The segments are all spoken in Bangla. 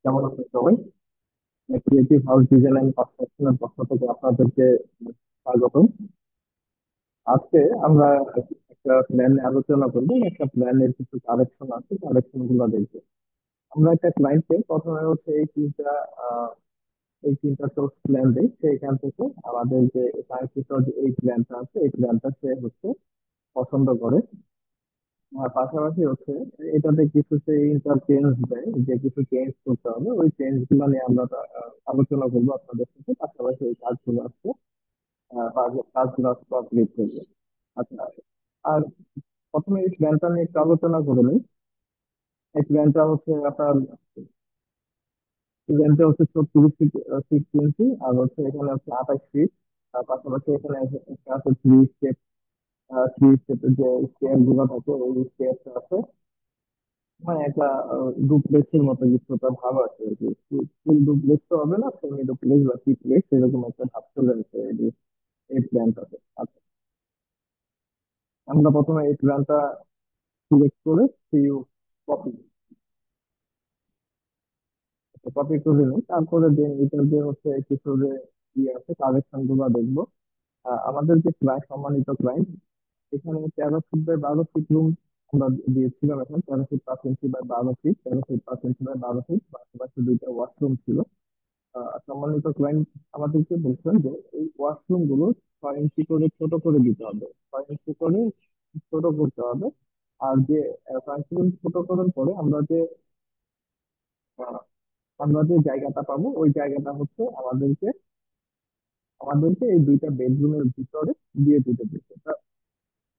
কেমন আছেন সবাই? ক্রিয়েটিভ হাউস ডিজাইন অ্যান্ড কনস্ট্রাকশনের পক্ষ থেকে আপনাদেরকে স্বাগত। আজকে আমরা একটা প্ল্যান আলোচনা করবো। একটা প্ল্যানের কিছু কারেকশন আছে, কারেকশন গুলো দেখবো। আমরা একটা ক্লায়েন্টকে প্রথমে হচ্ছে এই তিনটা সোর্স প্ল্যান দিই। সেইখান থেকে আমাদের যে কাঙ্ক্ষিত যে এই প্ল্যানটা আছে, এই প্ল্যানটা সে হচ্ছে পছন্দ করে। আর পাশাপাশি হচ্ছে এটাতে কিছু সে ইন্টারচেঞ্জ দেয়, যে কিছু চেঞ্জ করতে হবে, ওই চেঞ্জ গুলো নিয়ে আমরা আলোচনা করবো আপনাদের সাথে। পাশাপাশি এই কাজগুলো আসছে কাজগুলো কমপ্লিট করবে। আচ্ছা, আর প্রথমে এই প্ল্যানটা নিয়ে একটু আলোচনা করে নিই। এই প্ল্যানটা হচ্ছে আপনার প্ল্যানটা হচ্ছে 36 ইঞ্চি, আর হচ্ছে এখানে হচ্ছে 28 ফিট। তার পাশাপাশি এখানে একটা আছে থ্রি স্টেপের যে স্টেয়ার গুলো থাকে, ওই স্টেয়ারটা আছে। মানে একটা ডুপ্লেক্সের মতো কিছু একটা ভাব আছে আর কি। ফুল ডুপ্লেক্স তো হবে না, সেমি ডুপ্লেক্স বা ট্রিপ্লেক্স এরকম একটা ভাব চলে আসে এই প্ল্যানটাতে। আচ্ছা, আমরা প্রথমে এই প্ল্যানটা সিলেক্ট করে সিইউ কপি কপি করে নিই। তারপরে দেন এটার যে হচ্ছে কিছু যে ইয়ে আছে, কালেকশন গুলো দেখবো। আমাদের যে ক্লায়েন্ট, সম্মানিত ক্লায়েন্ট, এখানে 13 ফিট বাই 12 ফিট রুম আমরা দিয়েছিলাম। এখন 13 feet 5 inch by 12 feet, 13 feet 5 inch by 12 feet, পাশাপাশি দুইটা ওয়াশরুম ছিল। সম্মানিত ক্লায়েন্ট আমাদেরকে বলছেন যে এই ওয়াশরুম গুলো 6 ইঞ্চি করে ছোট করে দিতে হবে, 6 ইঞ্চি করে ছোট করতে হবে। আর যে 6 ইঞ্চি করে ছোট করার পরে আহ, আমরা যে জায়গাটা পাবো, ওই জায়গাটা হচ্ছে আমাদেরকে আমাদেরকে এই দুইটা বেডরুমের ভিতরে দিয়ে দিতে বলছে।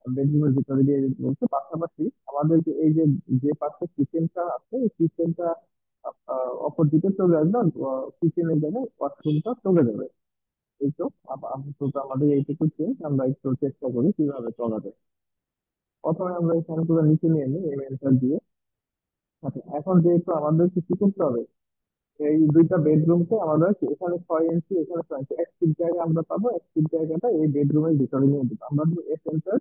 বেডরুমের ভিতরে দিয়ে দিতে বলছে। পাশাপাশি আমাদেরকে এই যে যে পাশে কিচেনটা আছে, এই কিচেনটা অপর দিকে চলে আসবে। কিচেনের জায়গায় ওয়াশরুমটা চলে যাবে। এই তো আপাতত আমাদের এইটুকু চেঞ্জ আমরা একটু চেষ্টা করি কিভাবে করা যায়। প্রথমে আমরা এই ফ্যানগুলো নিচে নিয়ে নিই এলিমেন্টার দিয়ে। আচ্ছা, এখন যেহেতু আমাদেরকে কি করতে হবে, এই দুইটা বেডরুমকে আমাদের এখানে 6 ইঞ্চি, এখানে 6 ইঞ্চি, 1 ফিট জায়গা আমরা পাবো। 1 ফিট জায়গাটা এই বেডরুমের ভিতরে নিয়ে দিবো আমরা। S enter,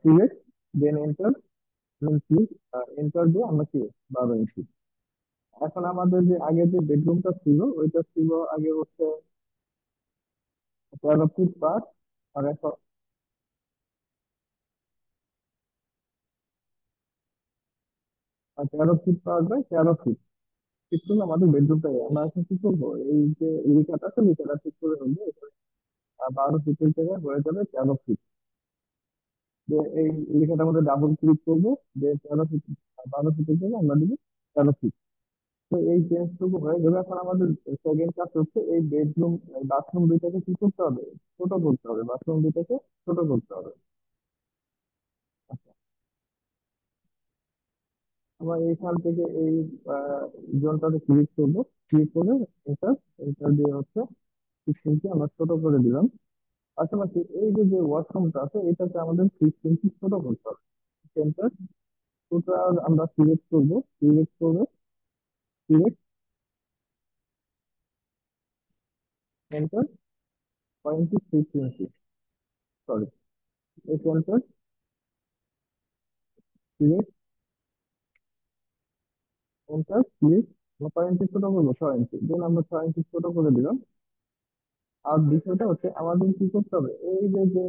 select, then enter, then click, enter দিয়ে আমরা কি 12 ইঞ্চি। এখন আমাদের যে আগে যে বেডরুমটা ছিল, ওইটা ছিল আগে হচ্ছে 13 ফিট 5। আর এখন 13 ফিট 5 বাই 13 ফিট ঠিক করলে আমাদের বেডরুমটা। আমরা এখন কি করবো, এই যে লিখাটা আছে, লিখাটা ঠিক করে নেবো। এখানে 12 ফিটের জায়গায় হয়ে যাবে 13 ফিট। যে এই লেখাটার মধ্যে ডাবল ক্লিক করবো, যে 13 ফিট 12 ফিটের জায়গায় আমরা দিব 13 ফিট। তো এই চেঞ্জটুকু হয়ে গেলে এখন আমাদের সেকেন্ড কাজ হচ্ছে এই বাথরুম দুইটাকে কি করতে হবে, ছোট করতে হবে। বাথরুম দুইটাকে ছোট করতে হবে। আচ্ছা, আমরা এইখান থেকে এই জোনটাতে ক্লিক করবো। ক্লিক করে এন্টার, এন্টার দিয়ে হচ্ছে 6 ইঞ্চি আমরা ছোট করে দিলাম। পাশাপাশি এই যে যে ওয়াশরুমটা আছে, এটাকে আমাদের 6 ইঞ্চি ছোট করতে হবে। সেন্টার, টোটাল আমরা সিলেক্ট করবো। সিলেক্ট করে সিলেক্ট, এন্টার, 6 ইঞ্চি, সরি, এই সেন্টার, সিলেক্ট, এন্টার, সিলেক্ট। আমরা 6 ইঞ্চি ছোট করবো, 6 ইঞ্চি, দেন আমরা 6 ইঞ্চি ছোট করে দিলাম। আর বিষয়টা হচ্ছে আমাদের কি করতে হবে, এই যে যে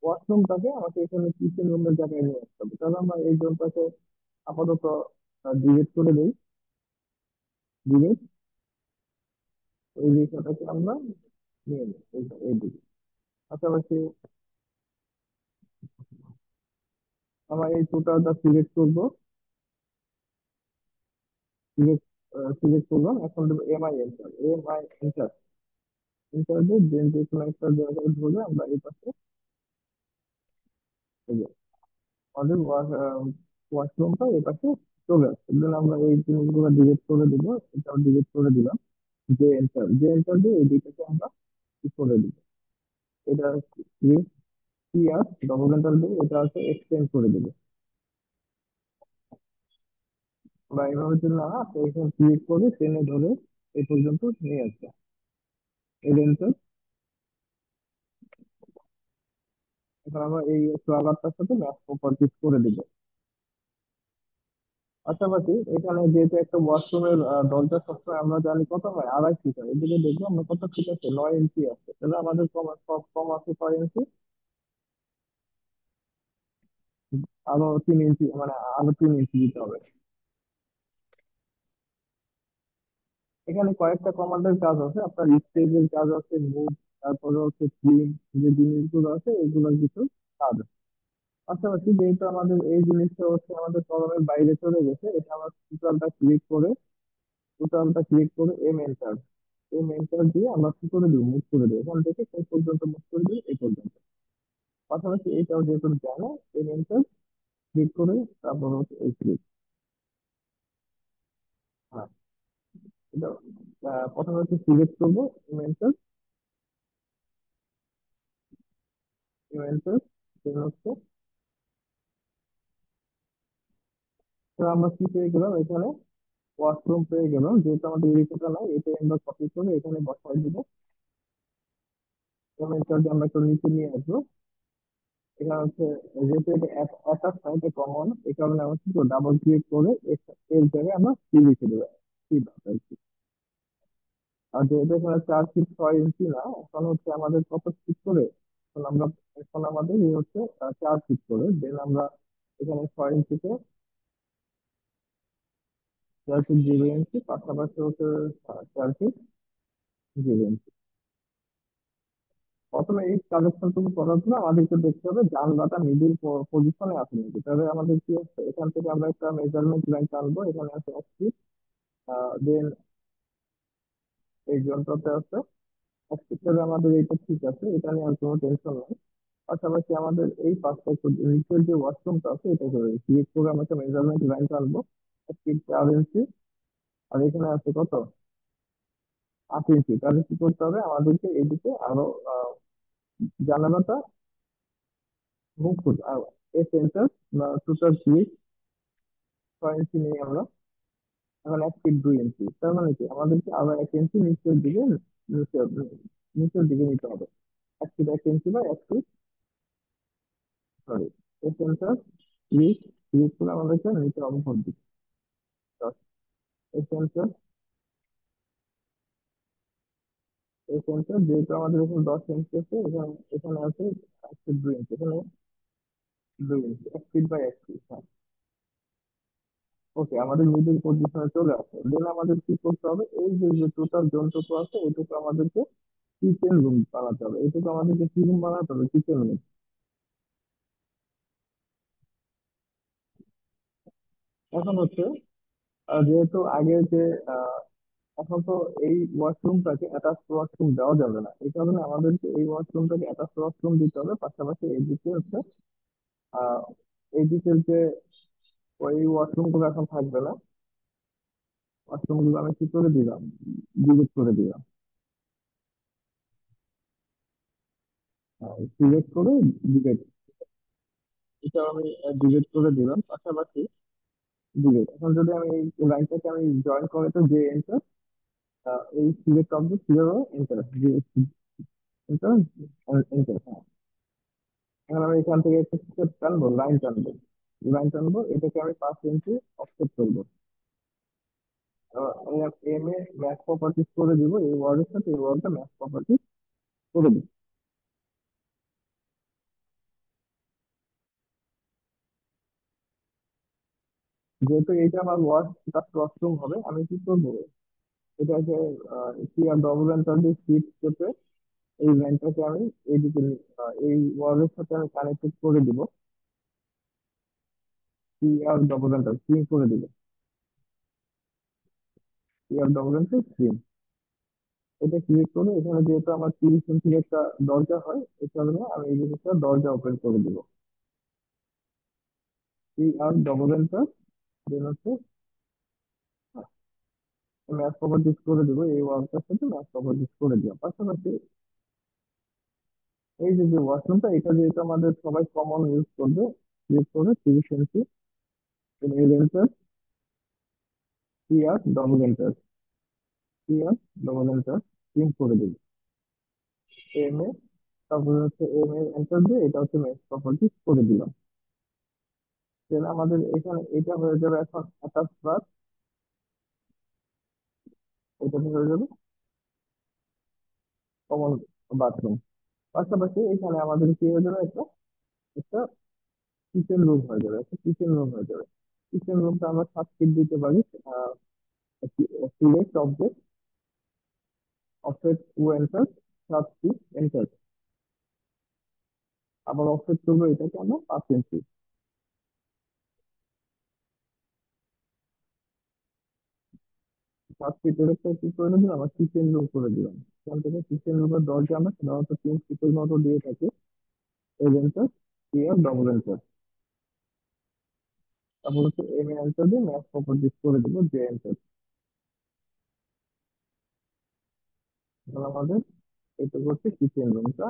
ওয়াশরুমটাকে আমাকে এখানে কিচেন রুমের জায়গায় নিয়ে আসতে হবে। তাহলে আমরা এই জোনটাকে আপাতত ডিলিট করে দিই। ডিলিট, এই বিষয়টাকে আমরা নিয়ে নিই এই দিকে। পাশাপাশি আমরা এই টোটালটা সিলেক্ট করবো। সিলেক্ট সিলেক্ট করলাম। এখন দেবো MI enter, MI enter. Enter দিয়ে দেন যে কোনো একটা জায়গায় ধরে আমরা এই পাশে এই যে আমাদের ওয়াশরুমটা এই পাশে চলে আসছে। দেন আমরা এই জিনিসগুলো ডিলিট করে দিব। এটাও ডিলিট করে দিলাম। যে এন্টার দিয়ে এই দুইটাকে আমরা কি করে দিব, এটা কি আর ডবল এন্টার দিয়ে এটা আছে এক্সটেন্ড করে দিব। আমরা এইভাবে যদি না তো এখানে ক্লিক করে টেনে ধরে এই পর্যন্ত নিয়ে আসবে। এই এন্টার। এখন আমরা এই ফ্লাওয়ারটার সাথে ম্যাচ প্রপার্টিজ করে দিব। পাশাপাশি এখানে যেহেতু একটা ওয়াশরুমের দরজা সবসময় আমরা জানি কত হয়, 2.5 ফিট হয়, এদিকে দেখবো আমরা কত ফিট আছে, 9 ইঞ্চি আছে, তাহলে আমাদের কম কম কম আছে 6 ইঞ্চি, আরো 3 ইঞ্চি, মানে আরো 3 ইঞ্চি দিতে হবে। এখানে কয়েকটা কমান্ডের কাজ আছে, আপনার স্টেজের কাজ আছে, মুভ, তারপরে হচ্ছে ক্লিন, যে জিনিসগুলো আছে এগুলোর কিছু কাজ আছে। পাশাপাশি যেহেতু আমাদের এই জিনিসটা হচ্ছে আমাদের কলমের বাইরে চলে গেছে, এটা আমরা টোটালটা ক্লিক করে এম এন্টার, এম এন্টার দিয়ে আমরা কি করে দিব, মুভ করে দিই, এখান থেকে এই পর্যন্ত মুভ করে দিই, এই পর্যন্ত। পাশাপাশি এইটাও যেহেতু জানা, এম এন্টার ক্লিক করে তারপর হচ্ছে এই ক্লিক। হ্যাঁ, এটা প্রথমে হচ্ছে সিলেক্ট করবো এম এন্টার, এম এন্টার, দেন হচ্ছে তো আমরা কি পেয়ে গেলাম এখানে, ওয়াশরুম পেয়ে গেলাম, যেহেতু আমাদের এরিয়াটা নাই, এটাই আমরা কপি করে এখানে বসাই দিব। এম এন্টার দিয়ে আমরা একটু নিচে নিয়ে আসবো। এখানে হচ্ছে যেহেতু এটা অ্যাটাচ না, এটা কমন, এই কারণে আমরা কি করবো, ডাবল ক্লিক করে এর জায়গায় আমরা কি লিখে দেবো, কি আর কি। আর যেহেতু এখানে 4 ফিট 6 ইঞ্চি না, এখন হচ্ছে আমাদের কত ফিট করে, এখন আমাদের এই হচ্ছে 4 ফিট করে, দেন আমরা এখানে 6 ইঞ্চিতে 4 ফিট 0 ইঞ্চি, পাশাপাশি হচ্ছে 4 ফিট 0 ইঞ্চি। প্রথমে এই কালেকশন টুকু করার জন্য আমাদেরকে দেখতে হবে জানলাটা মিডিল পজিশনে আছে নাকি, তাহলে আমাদের কি হচ্ছে, এখান থেকে আমরা একটা মেজারমেন্ট লাইন টানবো, এখানে আছে 1 ফিট, দেন এই যন্ত্রতে আছে 1 ফিট, তাহলে আমাদের এইটা ঠিক আছে, এটা নিয়ে আর কোনো টেনশন নাই। পাশাপাশি আমাদের এই পাঁচটা নিচের যে ওয়াশরুমটা আছে এটা করে ক্লিক করে আমরা একটা মেজারমেন্ট লাইন টানবো, 1 ফিট 4 ইঞ্চি, আর এখানে আছে কত, 8 ইঞ্চি। তাহলে কি করতে হবে আমাদেরকে এদিকে আরো জানালাটা মুভ করতে, আর এই সেন্টার বা টোটাল ক্লিক 6 ইঞ্চি নিয়ে আমরা এখন 1 ফিট 2 ইঞ্চি, তার মানে কি আমাদেরকে আবার 1 ইঞ্চি নিচে নিচের দিকে নিতে হবে। 1 ফিট 1 ইঞ্চি বা 1 ফিট, সরি, এই সেন্টার ক্লিক, ক্লিক করে আমাদেরকে নিচে অবস্থান দিতে হবে। এই সেন্টার, এই সেন্টার যেহেতু আমাদের এখানে 10 ইঞ্চি আছে, এখানে এখানে আছে 1 ফিট 2 ইঞ্চি, এখানে 2 ইঞ্চি, 1 ফিট 1 ফিট, হ্যাঁ। ওকে, আমাদের মিডিল পজিশনে চলে আসে, দেন আমাদের কি করতে হবে, এই যে যে টোটাল যন্ত্রটুকু আছে এটুকু আমাদেরকে কিচেন রুম বানাতে হবে, এটুকু আমাদেরকে কি রুম বানাতে হবে, কিচেন রুম। এখন হচ্ছে যেহেতু আগে যে আহ, এখন তো এই ওয়াশরুমটাকে অ্যাটাচ ওয়াশরুম দেওয়া যাবে না, এই কারণে আমাদেরকে এই ওয়াশরুমটাকে অ্যাটাচ ওয়াশরুম দিতে হবে। পাশাপাশি এইদিকে হচ্ছে আহ এইদিকের যে ওই ওয়াশরুম গুলো এখন থাকবে না, ওয়াশরুম গুলো আমি কি করে দিলাম, ডিলিট করে দিলাম, সিলেক্ট করে ডিলিট, এটা আমি ডিলিট করে দিলাম। পাশাপাশি ডিলিট, এখন যদি আমি এই লাইনটাকে আমি জয়েন করে, তো যে এন্টার, এই সিলেক্ট অবজেক্ট কিভাবে এন্টার, যে এন্টার, এন্টার, হ্যাঁ। এখন আমি এখান থেকে একটা স্টেপ টানবো, লাইন টানবো, লাইন টানবো, এটাকে আমি 5 ইঞ্চি অফসেট করবো। এম এ ম্যাথ প্রপার্টিস করে দিব, এই ওয়ার্ডের সাথে এই ওয়ার্ডটা ম্যাথ প্রপার্টিস করে দিব। যেহেতু এইটা আমার ওয়াশরুম হবে, আমি কি করবো, এটাকে কি আর ডবল এন্টার দিয়ে শিফট চেপে এই লাইনটাকে আমি এইদিকে এই ওয়ার্ডের সাথে আমি কানেক্টেড করে দিব, কি আর ডবল এন্টার স্ক্রিন করে দিব, কি আর ডবল এন্টার স্ক্রিন, এটা ক্লিক করে এখানে যেহেতু আমার 30 ইঞ্চির একটা দরজা হয়, এই কারণে আমি এই জিনিসটা দরজা ওপেন করে দিব, কি আর ডবল এন্টার, দেন হচ্ছে ম্যাথ প্রপার্টিস করে দিব, এই ওয়ার্ডটার সাথে ম্যাথ প্রপার্টিস করে দিলাম। পাশাপাশি এই যে যে ওয়াশরুমটা, এটা যেহেতু আমাদের সবাই কমন ইউজ করবে, ক্লিক করে 30 ইঞ্চি, এই এন্টার, কি আর ডবল এন্টার, কি আর ডবল এন্টার প্রিন্ট করে দিব, এম এ, তারপরে হচ্ছে এম এ এন্টার দিয়ে এটা হচ্ছে ম্যাথ প্রপার্টিস করে দিলাম। then আমাদের এখানে এটা হয়ে যাবে এখন অ্যাটাচ বাথ, এটা হয়ে যাবে কমন বাথরুম। পাশাপাশি এখানে আমাদের কি হয়ে যাবে, একটা একটা কিচেন রুম হয়ে যাবে, একটা কিচেন রুম হয়ে যাবে। কিচেন রুমটা আমরা 7 ফিট দিতে পারি। Select object, offset to enter, 7 fit enter. আবার অফসেট করবো এটাকে আমরা 5 ইঞ্চি। 7 ফিটের একটা কি করে দিলাম, আমার কিচেন রুম করে দিলাম। এখান থেকে কিচেন রুমের দরজা আমরা সাধারণত 3 ফিটের মতো দিয়ে থাকি। এল এন্টার, ক্লিয়ার, ডবল এন্টার। তারপর হচ্ছে এম এন্টার দিয়ে ম্যাচ প্রপার্টিস করে দিব, জে এন্টার। তাহলে আমাদের এটা হচ্ছে কিচেন রুমটা,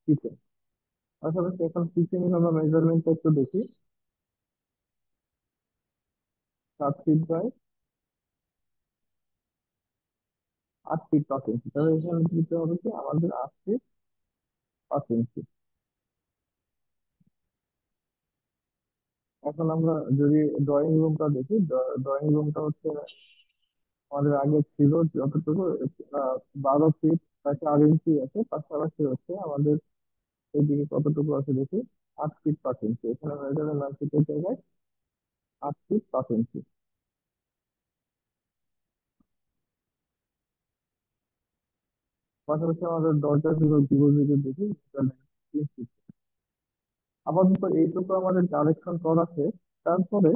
কিচেন। পাশাপাশি এখন কিচেনের আমরা মেজারমেন্টটা একটু দেখি। 7 ফিট বাই 8 ফিট 5 ইঞ্চি, তাহলে এখানে দিতে হবে কি আমাদের 8 ফিট 5 ইঞ্চি। এখন আমরা যদি ড্রয়িং রুমটা দেখি, ড্রয়িং রুমটা হচ্ছে আমাদের আগে ছিল যতটুকু, 12 ফিট 4 ইঞ্চি আছে। পাশাপাশি হচ্ছে আমাদের এইদিকে কতটুকু আছে দেখি, 8 ফিট 5 ইঞ্চি। এখানে হয়ে যাবে 9 ফিটের জায়গায় 8 ফিট 5 ইঞ্চি। পাশাপাশি আমাদের দরজা গুলো যদি দেখি, তাহলে 3 ফিট। আপাতত এইটুকু আমাদের কালেকশন করা আছে। তারপরে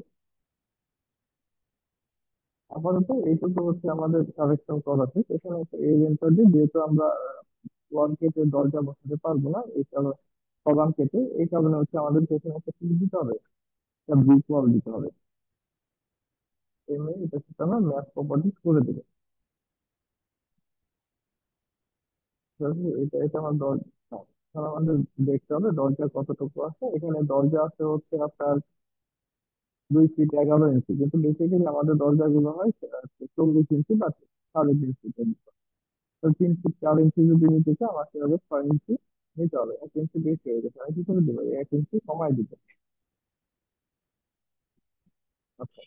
আপাতত এইটুকু হচ্ছে আমাদের কালেকশন করা আছে। এখানে একটা এই রেন্টার দিয়ে, যেহেতু আমরা ওয়াল কেটে দরজা বসাতে পারবো না, এই কারণে কলাম কেটে, এই কারণে হচ্ছে আমাদেরকে এখানে একটা কি দিতে হবে, একটা ব্রিক ওয়াল দিতে হবে। এমনি এটা সেটা আমরা ম্যাথ প্রপার্টিস করে দেবো। ঠিক আছে? এটা এটা আমার দরজা। এখন আমাদের দেখতে হবে দরজা কতটুকু আছে। এখানে দরজা আছে হচ্ছে আপনার 2 ফিট 11 ইঞ্চি, কিন্তু বেসিক্যালি আমাদের দরজাগুলো হয় 40 ইঞ্চি বা 3.5 ফিটের। তো 3 ফিট 4 ইঞ্চি যদি নিতে চাই, আমাকে হবে 6 ইঞ্চি নিতে হবে। 1 ইঞ্চি বেশি হয়ে গেছে, আমি কি করে দেবো, 1 ইঞ্চি কমাই দিতে। আচ্ছা,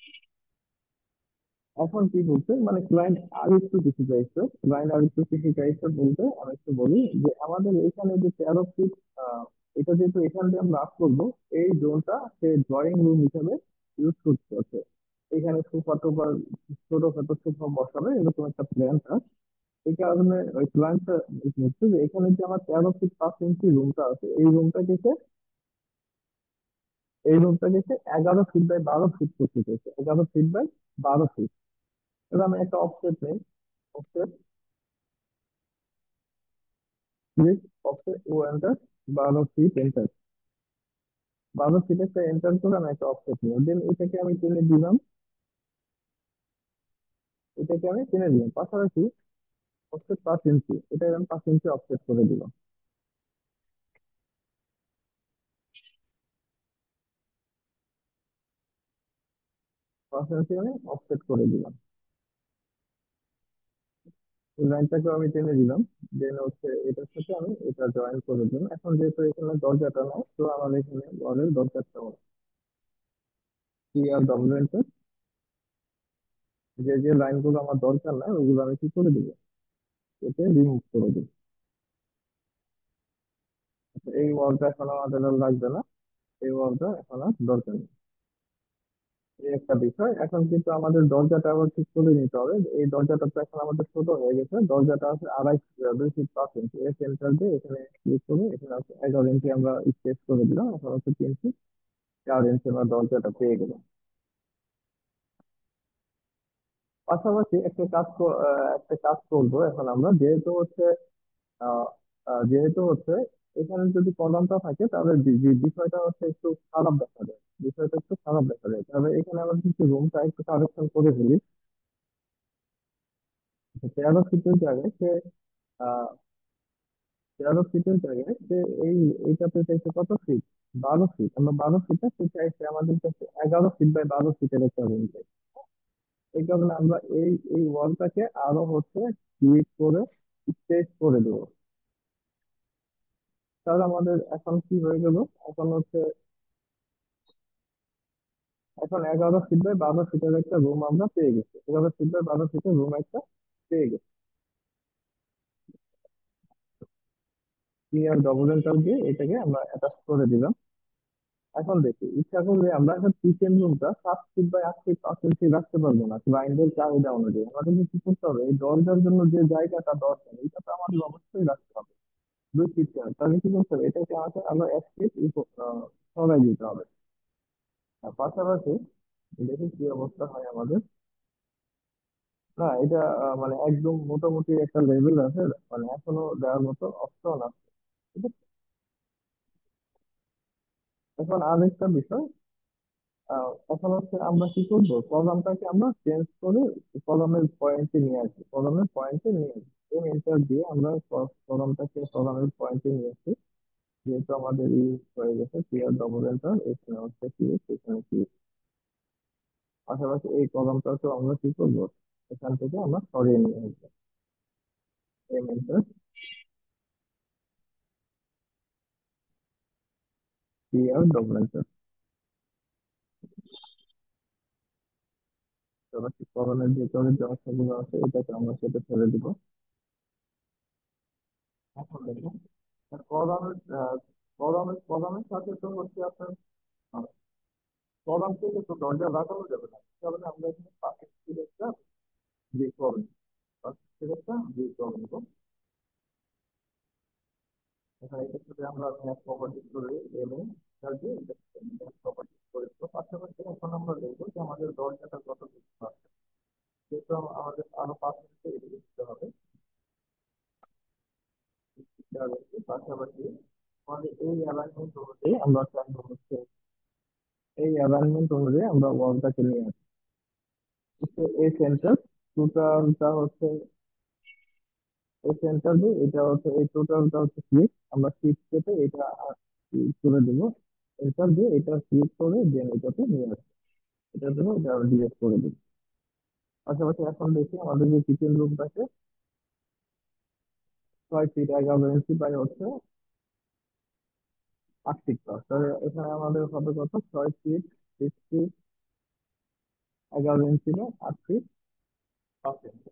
এখন কি বলছে, মানে ক্লায়েন্ট আর একটু কিছু চাইছে। ক্লায়েন্ট আর একটু কিছু চাইছে বলতে আমি একটু বলি যে আমাদের এখানে যে 13 ফিট, এটা যেহেতু এখান দিয়ে আমরা আপ করবো, এই জোনটা সে ড্রয়িং রুম হিসেবে ইউজ করতে হচ্ছে। এখানে সোফা টোফা, ছোটখাটো সোফা বসাবে এরকম একটা প্ল্যান। এই কারণে ওই ক্লায়েন্টটা হচ্ছে যে এখানে যে আমার 13 ফিট 5 ইঞ্চি রুমটা আছে, এই রুমটা গেছে 11 ফিট বাই 12 ফিট করতে চাইছে, 11 ফিট বাই 12 ফিট। তাহলে আমি একটা অফসেট নেই, অফসেট, ক্লিক, অফসেট ও এন্টার, 12 ফিট এন্টার। 12 ফিট একটা এন্টার করে আমি একটা অফসেট নিই, দেন এটাকে আমি টেনে দিলাম। পাশাপাশি অফসেট 5 ইঞ্চি, এটা আমি 5 ইঞ্চি অফসেট করে দিলাম। পাঁচ ইঞ্চি আমি অফসেট করে দিলাম। এই লাইনটাকে আমি টেনে দিলাম। দেন হচ্ছে এটার সাথে আমি এটা জয়েন করে দিলাম। এখন যেহেতু এখানে দরজাটা নাই, তো আমার এখানে ওয়ালের দরজাটা ক্লিয়ার, ডবল এন্টার। যে যে লাইনগুলো আমার দরকার নাই ওগুলো আমি কি করে দিব, এতে রিমুভ করে দিব। আচ্ছা, এই ওয়ালটা এখন আমাদের আর লাগবে না, এই ওয়ালটা এখন আর দরকার নেই। এই একটা বিষয়। এখন কিন্তু আমাদের দরজাটা আবার ঠিক করে নিতে হবে। এই দরজাটা তো এখন আমাদের ছোট হয়ে গেছে, দরজাটা আছে 2.5 ফিট 2 ফিট এর সেন্টার দিয়ে এখানে ক্লিক করে এখানে আছে 11 ইঞ্চি আমরা স্পেস করে দিলাম। এখন হচ্ছে 3 ফিট 4 ইঞ্চি আমরা দরজাটা পেয়ে গেলাম। পাশাপাশি একটা কাজ করবো এখন আমরা, আহ, যেহেতু হচ্ছে এখানে যদি কলামটা থাকে, তাহলে বিষয়টা হচ্ছে একটু খারাপ দেখা যায়, বিষয়টা একটু খারাপ দেখা যায়। তবে এখানে আমরা কিছু রুমটা একটু কারেকশন করে ফেলি। 13 ফিটের জায়গায় সে আহ 13 ফিটের জায়গায় সে এই এইটাতে চাইছে কত ফিট, 12 ফিট। আমরা 12 ফিটে সে চাইছে আমাদের কাছে 11 ফিট বাই 12 ফিটের একটা রুম চাই। এই কারণে আমরা এই ওয়ালটাকে আরো হচ্ছে ক্লিক করে স্পেস করে দেবো। তাহলে আমাদের এখন কি হয়ে গেল, এখন হচ্ছে এখন 11 ফিট বাই 12 ফিটের একটা রুম আমরা পেয়ে গেছি, 11 ফিট বাই 12 ফিটের রুম একটা পেয়ে গেছি। ক্লিয়ার ডবল এন্টার দিয়ে এটাকে আমরা অ্যাটাচ করে দিলাম। এখন দেখি, ইচ্ছা করলে আমরা একটা কিচেন রুমটা 7 ফিট বাই 8 ফিট 5 ইঞ্চি রাখতে পারবো না ক্লায়েন্টের চাহিদা অনুযায়ী। আমাদের কি করতে হবে, এই দরজার জন্য যে জায়গাটা দরকার এটা তো আমাদের অবশ্যই রাখতে হবে 2 ফিট চার। তাহলে কি করতে হবে, এটাকে আমাকে আরো 1 ফিট সরাই দিতে হবে। আর পাশাপাশি দেখি কি অবস্থা হয় আমাদের। না, এটা মানে একদম মোটামুটি একটা লেভেল আছে, মানে এখনো দেওয়ার মতো অপশন আছে। ঠিক আছে। এখন আরেকটা বিষয়, এখন হচ্ছে আমরা কি করবো, কলামটাকে আমরা চেঞ্জ করে কলামের পয়েন্টে নিয়ে আসি, কলামের পয়েন্টে নিয়ে আসি। এই এন্টার দিয়ে আমরা কলামটাকে কলামের পয়েন্টে নিয়ে আসি। যেহেতু আমাদের ইউজ হয়ে গেছে ক্লিয়ার ডবল এন্টার, এখানে হচ্ছে কি, এখানে কি। পাশাপাশি এই কলামটাকে আমরা কি করবো, এখান থেকে আমরা সরিয়ে নিয়ে আসবো। M enter, clear double enter. পাশাপাশি কলামের ভিতরে যে অংশগুলো আছে এটাকে আমরা সেটা ফেলে দিব। এখন দেখুন, কলামের কলামের সাথে তো হচ্ছে আপনার কলাম থেকে তো দরজা লাগানো যাবে না, তাহলে আমরা এখানে পাশের থেকে একটা যে করব, পাশের থেকে একটা যে করব। এখানে এটার সাথে আমরা ম্যাপ প্রপার্টি করে এনে কাজে ম্যাপ প্রপার্টি করে দেবো। পাশাপাশি এখন আমরা দেখবো যে আমাদের দরজাটা কত দূর আছে। যেহেতু আমাদের আরো 5 মিনিটে এগিয়ে দিতে হবে। পাশাপাশি আমাদের এই অ্যালাইনমেন্ট অনুযায়ী আমরা চাইবো হচ্ছে, এই অ্যালাইনমেন্ট অনুযায়ী আমরা ওয়ালটাকে নিয়ে আসি হচ্ছে এই সেন্টার। টোটালটা হচ্ছে এই সেন্টার দিয়ে এটা হচ্ছে, এই টোটালটা হচ্ছে ক্লিক, আমরা ক্লিক কেটে এটা করে দেবো। এন্টার দিয়ে এটা ক্লিক করে দেন এটাতে নিয়ে আসবো, এটা দেবো, এটা ডিলেট করে দেবো। পাশাপাশি এখন দেখি আমাদের যে কিচেন রুমটাকে 6 ফিট 11 ইঞ্চি বাই হচ্ছে 8 ফিট পাঁচ, তাহলে এখানে আমাদের হবে কত, 6 feet 6 feet 11 inch by 8 feet 5 inch.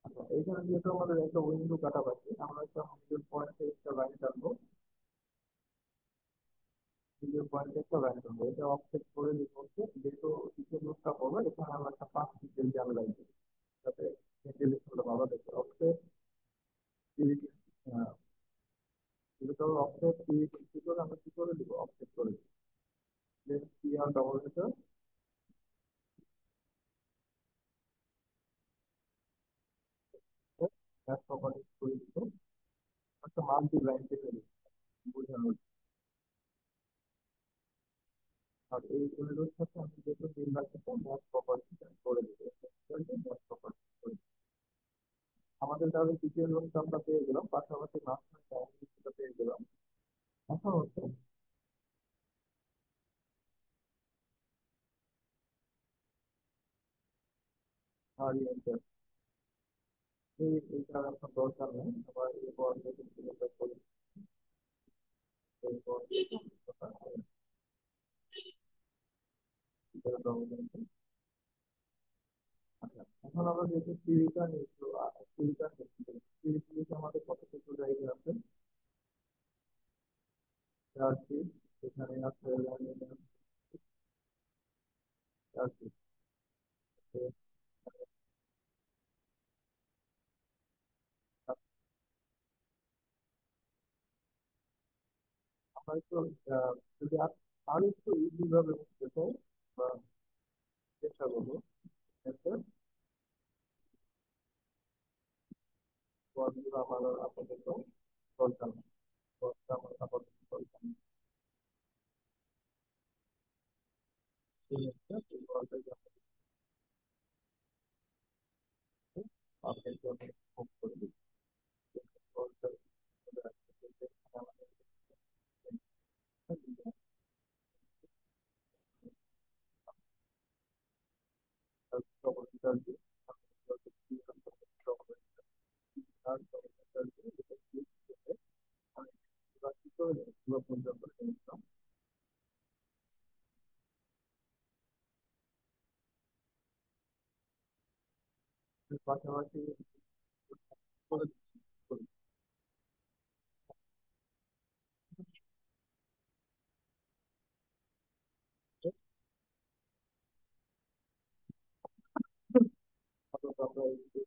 আচ্ছা, এখানে যেহেতু আমাদের একটা উইন্ডো কাটা বাকি, আমরা একটা মিডল পয়েন্টে একটা লাইন টানবো। মিডল পয়েন্টে একটা লাইন টানবো, এটা অফসেট করে দিব হচ্ছে, যেহেতু কিচেন রুমটা বড় এখানে আমরা একটা 5 ফিটের জ্যাম লাইন দিব, যাতে ভেন্টিলেশনটা ভালো দেখে। অফসেট 30, যেহেতু অফসেট 30 করে আমরা কি করে দিব, অফসেট করে দিব। দেন কি আর ডবল মিটার ম্যাচ প্রপার্টি করে দিব, একটা মাল্টি লাইন থেকে বোঝানোর। আর এই অনুরোধ সাথে আমি যেহেতু তিন লাইনটা ম্যাচ প্রপার্টি করে দিব, ম্যাচ প্রপার্টি করে দিব। আমাদের তাহলে তৃতীয় লোকটা আমরা পেয়ে গেলাম, পাশাপাশি মাঝখানে পেয়ে গেলাম। এখন হচ্ছে আর এইটা এখন দরকার নেই, আবার এরপর করে এরপর আচ্ছা, এখন আমরা যেহেতু সিলিকা নিচ্ছি, সিলিকা সিলিকা আমাদের কতটুকু জায়গা আছে, 4 ফিট। এখানে আছে 4 ফিট। আমরা একটু যদি আর একটু ইজি ভাবে বুঝতে চাই বা চেষ্টা করবো, বলগুলো আমার আপাতত দরকার নেই, বলটা আমার আপাতত দরকার নেই। এই একটা এই বলটা আপনাকে আমি মুভ করে দিই। বলটা আমাদের চমৎকার দিয়ে পর্যন্ত পাশাপাশি করে দিচ্ছি। আপাতত আমরা এই যে,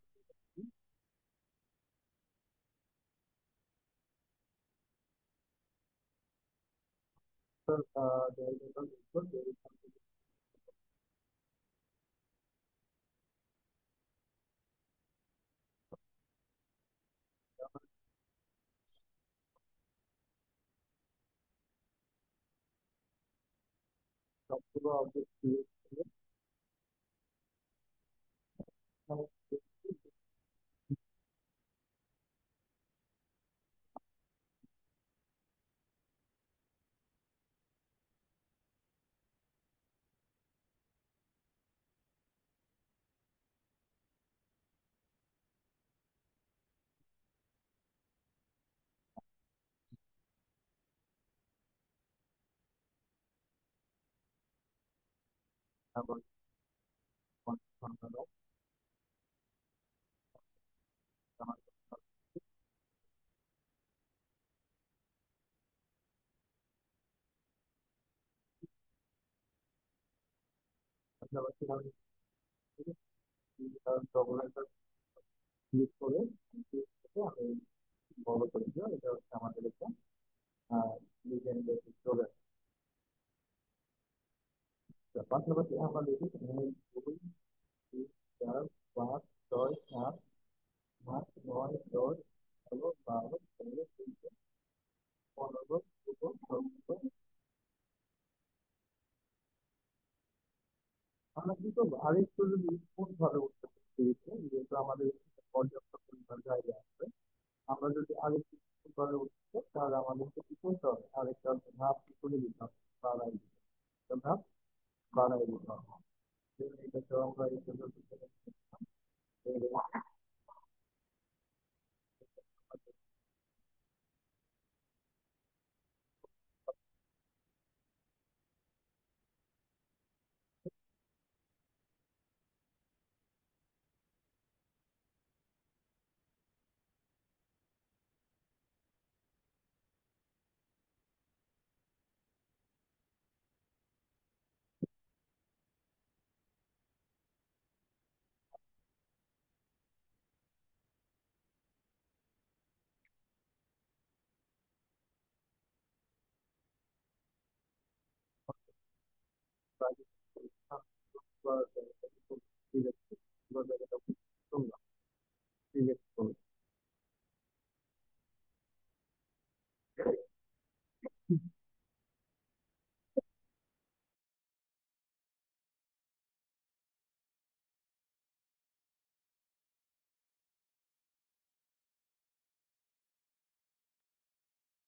জায়গাটা দেখবো যে এখান থেকে আমরা সবগুলো অবজেক্ট ক্রিয়েট করে এখানে আবার কনফার্ম পাশাপাশি আমি ডবল একটা ক্লিক করে click করে আমি বড় করে দিলাম। এটা হচ্ছে আমাদের একটা ডিজাইন চলে আসছে। পাশাপাশি আমরা দেখি এখানে দুই, তিন, চার, পাঁচ, ছয়, সাত, আট, নয়, দশ, 11, 12, 13, 14, 15, 16, 17। আমরা কিন্তু আরেকটু যদি স্মুথ ভাবে উঠতে পেরেছি, যেহেতু আমাদের পর্যাপ্ত পরিমাণ জায়গা আছে, আমরা যদি আরেকটু স্মুথ ভাবে উঠতে তাহলে আমাদেরকে কি করতে হবে, আরেকটা ধাপ করে দিতে হবে, বাড়াই দিতে হবে। একটা ধাপ বাড়াই দিতে হবে। এটাকেও আমরা এই জন্য